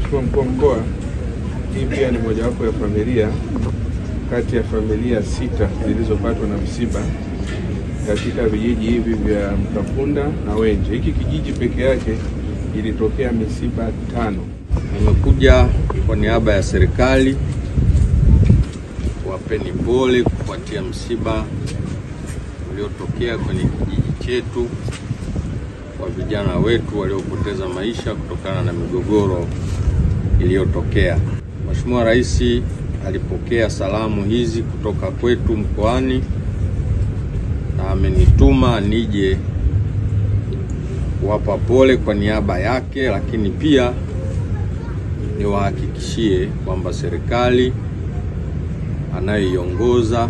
Mheshimiwa Mkuu wa Mkoa, hii pia ni mojawapo ya familia kati ya familia 6 zilizopatwa na msiba katika vijiji hivi vya Mkapunda na Wenje. Hiki kijiji peke yake ilitokea misiba 5. Nimekuja kwa niaba ya serikali kuwapeni pole kufuatia msiba uliotokea kwenye kijiji chetu kwa vijana wetu waliopoteza maisha kutokana na migogoro iliyotokea. Mheshimiwa Rais alipokea salamu hizi kutoka kwetu mkoani na amenituma nije kuwapa pole kwa niaba yake, lakini pia niwahakikishie kwamba serikali anayoiongoza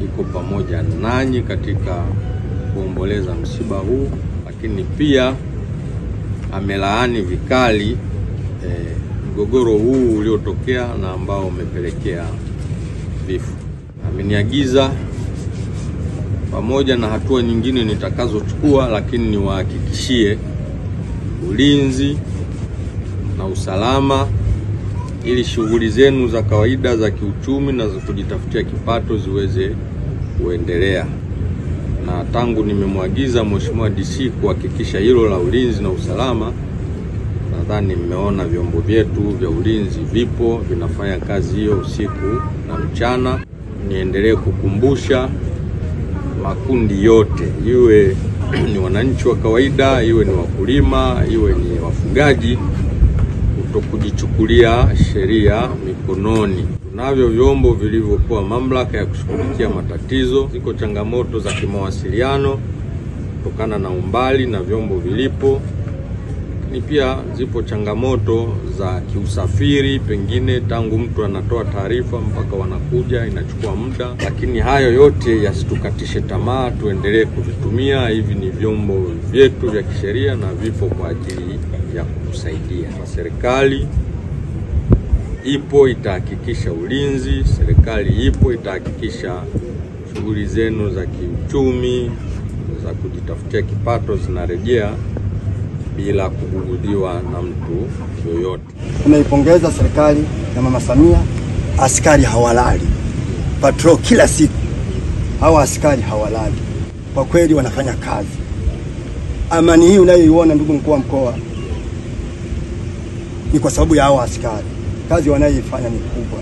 iko pamoja nanyi katika kuomboleza msiba huu, lakini pia amelaani vikali mgogoro huu uliotokea na ambao umepelekea vifo. Ameniagiza pamoja na hatua nyingine nitakazochukua, lakini niwahakikishie ulinzi na usalama ili shughuli zenu za kawaida za kiuchumi na za kujitafutia kipato ziweze kuendelea. Na tangu nimemwagiza Mheshimiwa DC kuhakikisha hilo la ulinzi na usalama, nadhani mmeona vyombo vyetu vya ulinzi vipo vinafanya kazi hiyo usiku na mchana. Niendelee kukumbusha makundi yote, iwe ni wananchi wa kawaida, iwe ni wakulima, iwe ni wafugaji, kutokujichukulia sheria mikononi. Tunavyo vyombo vilivyokuwa mamlaka ya kushughulikia matatizo. Ziko changamoto za kimawasiliano kutokana na umbali na vyombo vilipo. Ni pia zipo changamoto za kiusafiri, pengine tangu mtu anatoa taarifa mpaka wanakuja inachukua muda, lakini hayo yote yasitukatishe tamaa, tuendelee kuvitumia. Hivi ni vyombo vyetu vya kisheria na vipo kwa ajili ya kutusaidia. Serikali ipo itahakikisha ulinzi, serikali ipo itahakikisha shughuli zenu za kiuchumi za kujitafutia kipato zinarejea bila kubugudiwa na mtu yoyote. Tunaipongeza serikali na Mama Samia. Askari hawalali, patrol kila siku. Hawa askari hawalali, kwa kweli wanafanya kazi. Amani hii unayoiona ndugu mkuu wa mkoa ni kwa sababu ya hawa askari. Kazi wanayoifanya ni kubwa.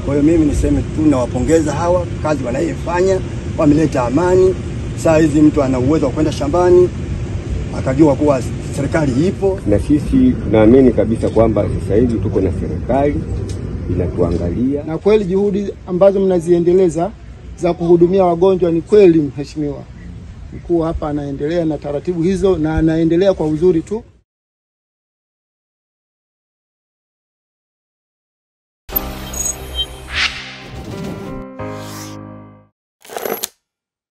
Kwa hiyo mimi niseme tu nawapongeza hawa, kazi wanayoifanya, wameleta amani. Saa hizi mtu ana uwezo wa kwenda shambani akajua kuwa serikali ipo, na sisi tunaamini kabisa kwamba sasa hivi tuko na serikali inatuangalia. Na kweli juhudi ambazo mnaziendeleza za kuhudumia wagonjwa ni kweli. Mheshimiwa Mkuu hapa anaendelea na taratibu hizo na anaendelea kwa uzuri tu.